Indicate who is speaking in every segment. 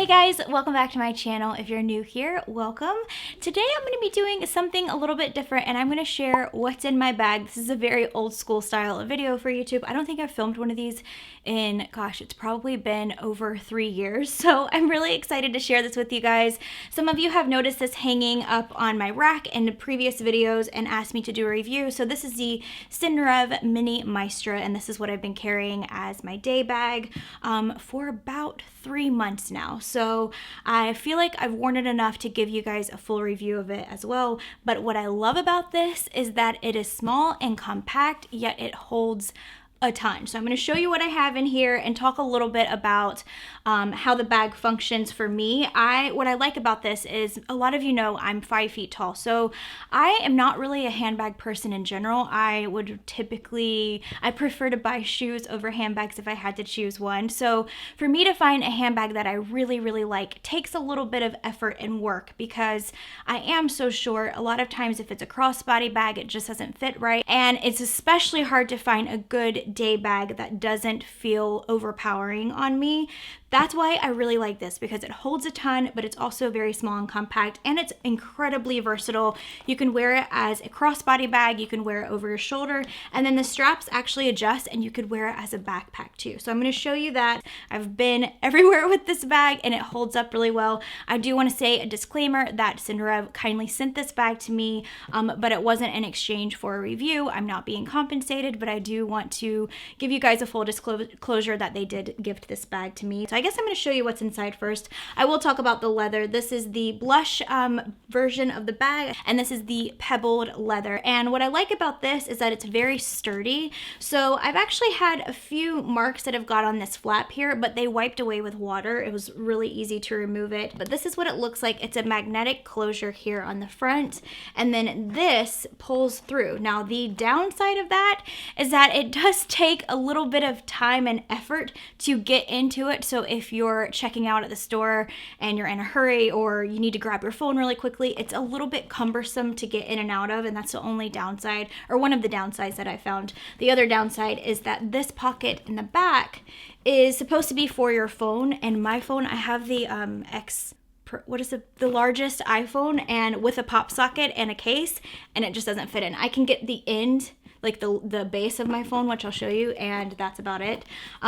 Speaker 1: Hey guys, welcome back to my channel. If you're new here, welcome. Today I'm going to be doing something a little bit different and I'm going to share what's in my bag. This is a very old school style of video for YouTube. I don't think I've filmed one of these in, gosh, it's probably been over 3 years. So I'm really excited to share this with you guys. Some of you have noticed this hanging up on my rack in previous videos and asked me to do a review. So this is the Senreve Mini Maestra and this is what I've been carrying as my day bag for about 3 months now. So I feel like I've worn it enough to give you guys a full review of it as well. But what I love about this is that it is small and compact, yet it holds a ton. So I'm going to show you what I have in here and talk a little bit about how the bag functions for me. What I like about this is a lot of you know I'm 5 feet tall, so I am not really a handbag person in general. I prefer to buy shoes over handbags if I had to choose one. So for me to find a handbag that I really like takes a little bit of effort and work because I am so short. A lot of times if it's a crossbody bag, it just doesn't fit right, and it's especially hard to find a good day bag that doesn't feel overpowering on me. That's why I really like this, because it holds a ton, but it's also very small and compact, and it's incredibly versatile. You can wear it as a crossbody bag, you can wear it over your shoulder, and then the straps actually adjust and you could wear it as a backpack too. So I'm going to show you that. I've been everywhere with this bag and it holds up really well. I do want to say a disclaimer that Senreve kindly sent this bag to me, but it wasn't in exchange for a review. I'm not being compensated, but I do want to give you guys a full disclosure that they did gift this bag to me. So I guess I'm going to show you what's inside first. I will talk about the leather. This is the blush version of the bag, and this is the pebbled leather. And what I like about this is that it's very sturdy. So I've actually had a few marks that have got on this flap here, but they wiped away with water. It was really easy to remove it. But this is what it looks like. It's a magnetic closure here on the front, and then this pulls through. Now the downside of that is that it does take a little bit of time and effort to get into it. So if you're checking out at the store and you're in a hurry or you need to grab your phone really quickly, it's a little bit cumbersome to get in and out of, and that's the only downside, or one of the downsides that I found. The other downside is that this pocket in the back is supposed to be for your phone, and my phone, I have the the largest iPhone, and with a pop socket and a case, and it just doesn't fit in. I can get the end, like the base of my phone, which I'll show you, and that's about it.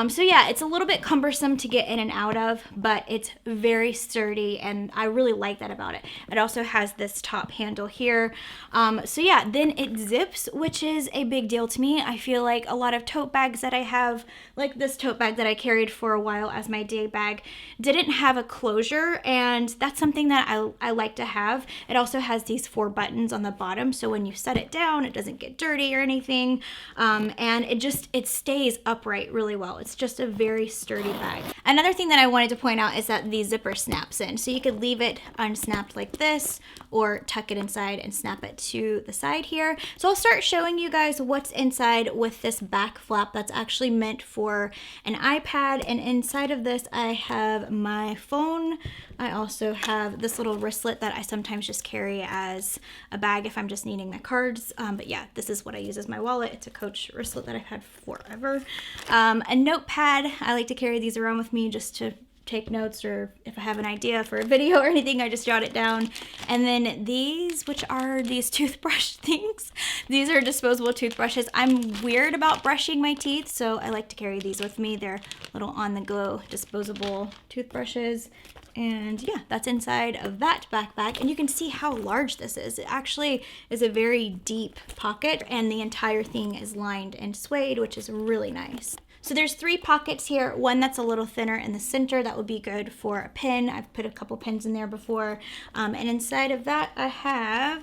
Speaker 1: So yeah, it's a little bit cumbersome to get in and out of, but it's very sturdy, and I really like that about it. It also has this top handle here. So yeah, then it zips, which is a big deal to me. I feel like a lot of tote bags that I have, like this tote bag that I carried for a while as my day bag, didn't have a closure, and that's something that I like to have. It also has these 4 buttons on the bottom, so when you set it down, it doesn't get dirty or anything. And it stays upright really well. It's just a very sturdy bag. Another thing that I wanted to point out is that the zipper snaps in, so you could leave it unsnapped like this or tuck it inside and snap it to the side here. So I'll start showing you guys what's inside with this back flap that's actually meant for an iPad, and inside of this I have my phone. I also have this little wristlet that I sometimes just carry as a bag if I'm just needing my cards. But yeah, this is what I use as my wallet. It's a Coach wristlet that I've had forever. A notepad. I like to carry these around with me just to take notes, or if I have an idea for a video or anything, I just jot it down. And then these, which are these toothbrush things. These are disposable toothbrushes. I'm weird about brushing my teeth, so I like to carry these with me. They're little on-the-go disposable toothbrushes. And yeah, that's inside of that backpack, and you can see how large this is. It actually is a very deep pocket, and the entire thing is lined and suede, which is really nice. So there's 3 pockets here, one that's a little thinner in the center that would be good for a pin. I've put a couple pins in there before. And inside of that I have,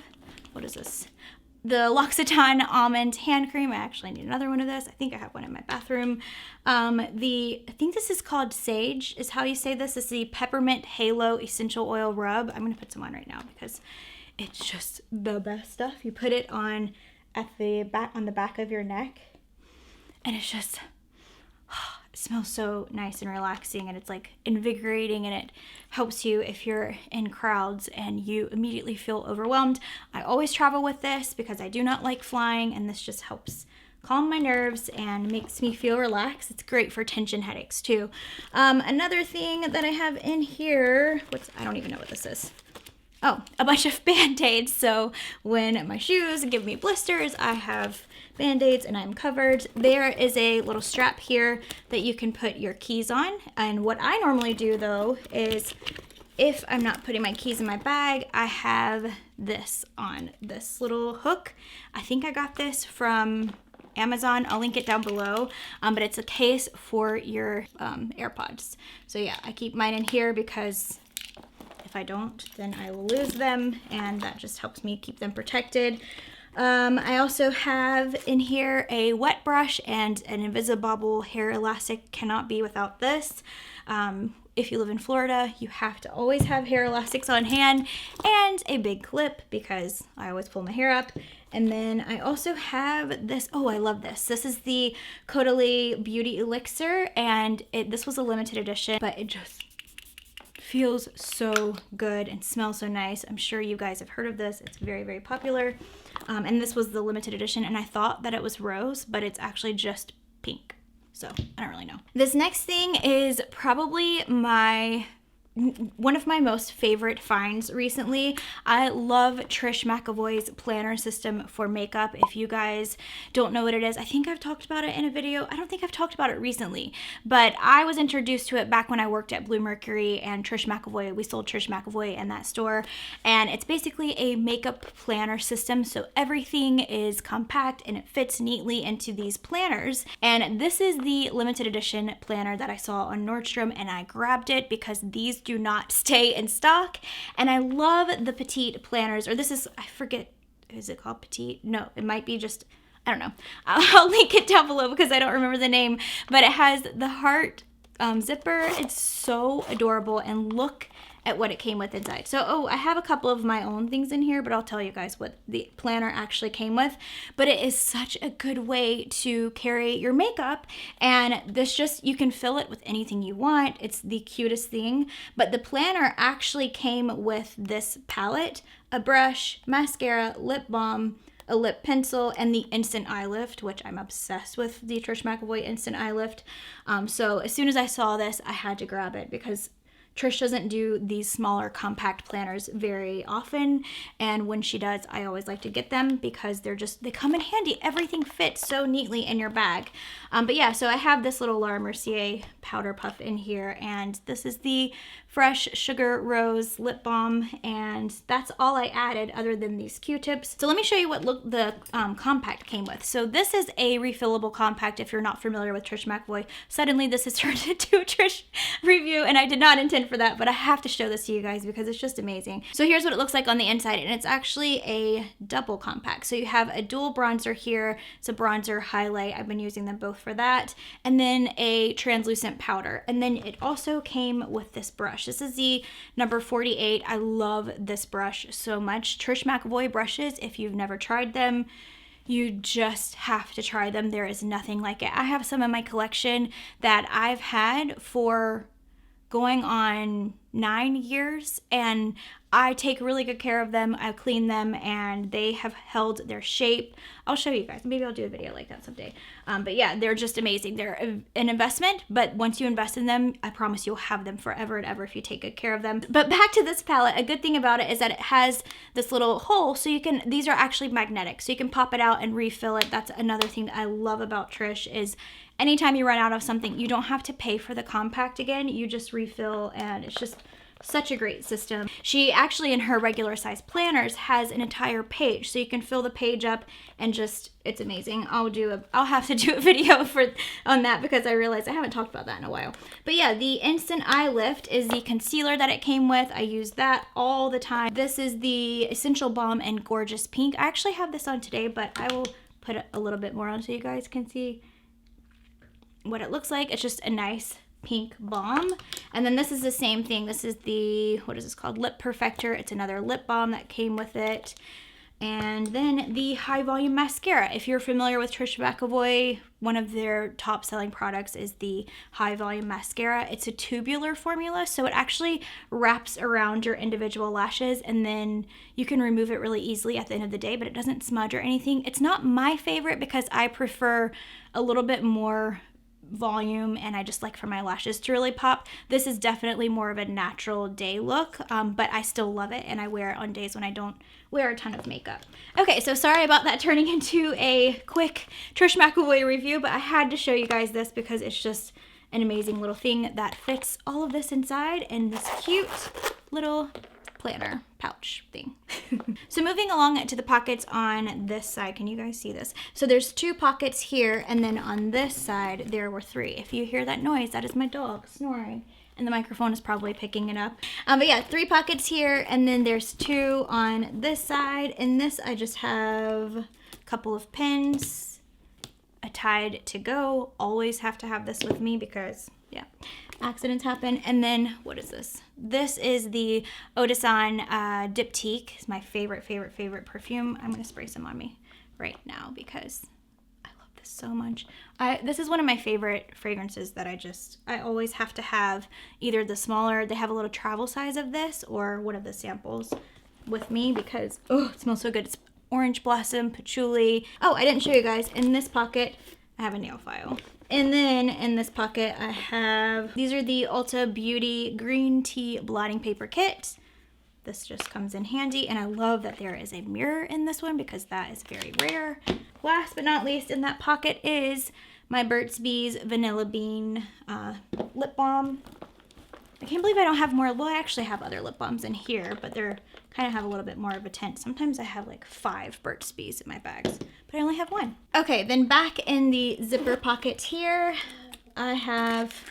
Speaker 1: what is this? The L'Occitane Almond Hand Cream. I actually need another one of this. I think I have one in my bathroom. I think this is called Sage, is how you say this. This is the Peppermint Halo Essential Oil Rub. I'm going to put some on right now because it's just the best stuff. You put it on at the back of your neck, and it's just, it smells so nice and relaxing, and it's like invigorating, and it helps you if you're in crowds and you immediately feel overwhelmed. I always travel with this because I do not like flying, and this just helps calm my nerves and makes me feel relaxed. It's great for tension headaches too. Another thing that I have in here, I don't even know what this is. Oh, a bunch of Band-Aids. So when my shoes give me blisters, I have Band-Aids and I'm covered. There is a little strap here that you can put your keys on. And what I normally do though is, if I'm not putting my keys in my bag, I have this on this little hook. I think I got this from Amazon. I'll link it down below, but it's a case for your AirPods. So yeah, I keep mine in here because if I don't, then I will lose them, and that just helps me keep them protected. I also have in here a wet brush and an Invisibobble hair elastic. Cannot be without this. If you live in Florida, you have to always have hair elastics on hand, and a big clip because I always pull my hair up. And then I also have this, oh, I love this. This is the Caudalie Beauty Elixir, and this was a limited edition, but it just feels so good and smells so nice. I'm sure you guys have heard of this. It's very, very popular. And this was the limited edition, and I thought that it was rose, but it's actually just pink. So I don't really know. This next thing is probably one of my most favorite finds recently. I love Trish McEvoy's planner system for makeup. If you guys don't know what it is, I think I've talked about it in a video. I don't think I've talked about it recently, but I was introduced to it back when I worked at Blue Mercury and Trish McEvoy. We sold Trish McEvoy in that store, and it's basically a makeup planner system. So everything is compact and it fits neatly into these planners. And this is the limited edition planner that I saw on Nordstrom, and I grabbed it because these do not stay in stock. And I love the petite planners, or this is, I forget, is it called petite? No, it might be just, I don't know. I'll link it down below because I don't remember the name, but it has the heart zipper. It's so adorable, and look at what it came with inside. So, I have a couple of my own things in here, but I'll tell you guys what the planner actually came with. But it is such a good way to carry your makeup, and this just, you can fill it with anything you want. It's the cutest thing. But the planner actually came with this palette, a brush, mascara, lip balm, a lip pencil, and the Instant Eye Lift, which I'm obsessed with the Trish McEvoy Instant Eye Lift. So as soon as I saw this, I had to grab it because Trish doesn't do these smaller compact planners very often, and when she does, I always like to get them because they come in handy. Everything fits so neatly in your bag. But yeah, so I have this little Laura Mercier powder puff in here, and this is the Fresh Sugar Rose Lip Balm, and that's all I added other than these Q-tips. So let me show you what the compact came with. So this is a refillable compact if you're not familiar with Trish McEvoy. Suddenly this has turned into a Trish review, and I did not intend for that, but I have to show this to you guys because it's just amazing. So here's what it looks like on the inside, and it's actually a double compact. So you have a dual bronzer here. It's a bronzer highlight. I've been using them both for that. And then a translucent powder. And then it also came with this brush. This is the number 48. I love this brush so much. Trish McEvoy brushes, if you've never tried them, you just have to try them. There is nothing like it. I have some in my collection that I've had for going on 9 years, and I take really good care of them. I clean them, and they have held their shape. I'll show you guys. Maybe I'll do a video like that someday. But yeah, they're just amazing. They're an investment, but once you invest in them, I promise you'll have them forever and ever if you take good care of them. But back to this palette, a good thing about it is that it has this little hole, so these are actually magnetic, so you can pop it out and refill it. That's another thing that I love about Trish is anytime you run out of something, you don't have to pay for the compact again. You just refill, and it's just such a great system. She actually, in her regular size planners, has an entire page, so you can fill the page up, and just, it's amazing. I'll have to do a video on that because I realized I haven't talked about that in a while. But yeah, the Instant Eye Lift is the concealer that it came with. I use that all the time. This is the Essential Balm in Gorgeous Pink. I actually have this on today, but I will put a little bit more on so you guys can see what it looks like. It's just a nice pink balm. And then this is the same thing. This is the, what is this called? Lip Perfector. It's another lip balm that came with it. And then the High Volume Mascara. If you're familiar with Trisha McAvoy, one of their top selling products is the High Volume Mascara. It's a tubular formula, so it actually wraps around your individual lashes, and then you can remove it really easily at the end of the day, but it doesn't smudge or anything. It's not my favorite because I prefer a little bit more volume, and I just like for my lashes to really pop. This is definitely more of a natural day look, but I still love it, and I wear it on days when I don't wear a ton of makeup. Okay, so sorry about that turning into a quick Trish McAvoy review, but I had to show you guys this because it's just an amazing little thing that fits all of this inside in this cute little planner pouch thing. So moving along to the pockets on this side, can you guys see this? So there's 2 pockets here, and then on this side there were 3. If you hear that noise, that is my dog snoring, and the microphone is probably picking it up. But yeah, 3 pockets here, and then there's 2 on this side. In this I just have a couple of pins, a Tide to go. Always have to have this with me because yeah, accidents happen. And then what is this? This is the Odasan Diptyque. It's my favorite perfume. I'm gonna spray some on me right now because I love this so much. This is one of my favorite fragrances that I always have to have either the smaller, they have a little travel size of this, or one of the samples with me because oh, it smells so good. It's orange blossom, patchouli. Oh, I didn't show you guys. In this pocket, I have a nail file. And then in this pocket, I have, these are the Ulta Beauty Green Tea Blotting Paper Kit. This just comes in handy, and I love that there is a mirror in this one because that is very rare. Last but not least, in that pocket is my Burt's Bees Vanilla Bean lip balm. I can't believe I don't have more. Well, I actually have other lip balms in here, but they're kind of have a little bit more of a tint. Sometimes I have like 5 Burt's Bees in my bags, but I only have 1. Okay, then back in the zipper pocket here, I have,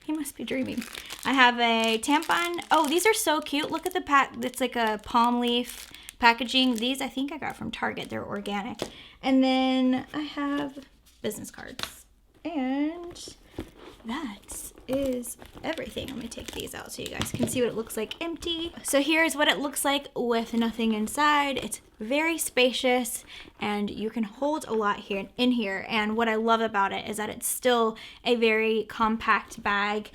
Speaker 1: he must be dreaming. I have a tampon. Oh, these are so cute. Look at the pack. It's like a palm leaf packaging. These I think I got from Target. They're organic. And then I have business cards. And that is everything. Let me take these out so you guys can see what it looks like empty. So here's what it looks like with nothing inside. It's very spacious, and you can hold a lot here in here. And what I love about it is that it's still a very compact bag.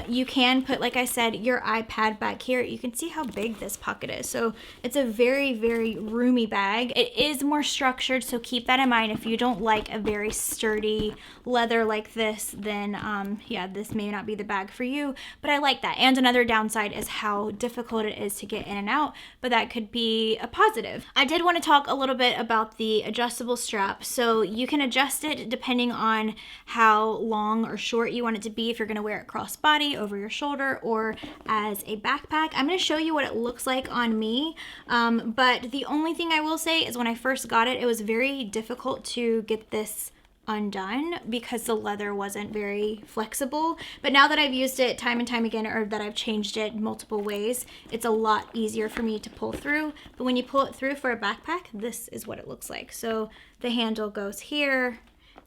Speaker 1: You can put, like I said, your iPad back here. You can see how big this pocket is. So it's a very roomy bag. It is more structured, so keep that in mind. If you don't like a very sturdy leather like this, then yeah, this may not be the bag for you, but I like that. And another downside is how difficult it is to get in and out, but that could be a positive. I did want to talk a little bit about the adjustable strap. So you can adjust it depending on how long or short you want it to be, if you're going to wear it crossbody, over your shoulder, or as a backpack. I'm going to show you what it looks like on me, but the only thing I will say is when I first got it, it was very difficult to get this undone because the leather wasn't very flexible. But now that I've used it time and time again, or that I've changed it multiple ways, it's a lot easier for me to pull through. But when you pull it through for a backpack, this is what it looks like. So the handle goes here,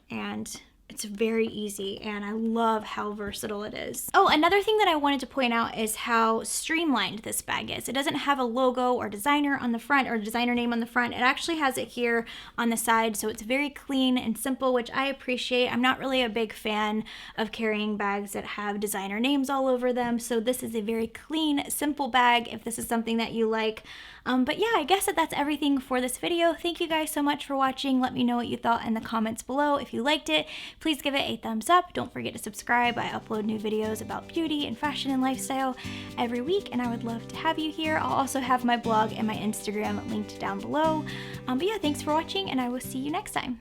Speaker 1: and it's very easy, and I love how versatile it is. Oh, another thing that I wanted to point out is how streamlined this bag is. It doesn't have a logo or designer on the front, or designer name on the front. It actually has it here on the side, so it's very clean and simple, which I appreciate. I'm not really a big fan of carrying bags that have designer names all over them, so this is a very clean, simple bag if this is something that you like. But yeah, I guess that's everything for this video. Thank you guys so much for watching. Let me know what you thought in the comments below. If you liked it, please give it a thumbs up. Don't forget to subscribe. I upload new videos about beauty and fashion and lifestyle every week, and I would love to have you here. I'll also have my blog and my Instagram linked down below. But yeah, thanks for watching, and I will see you next time.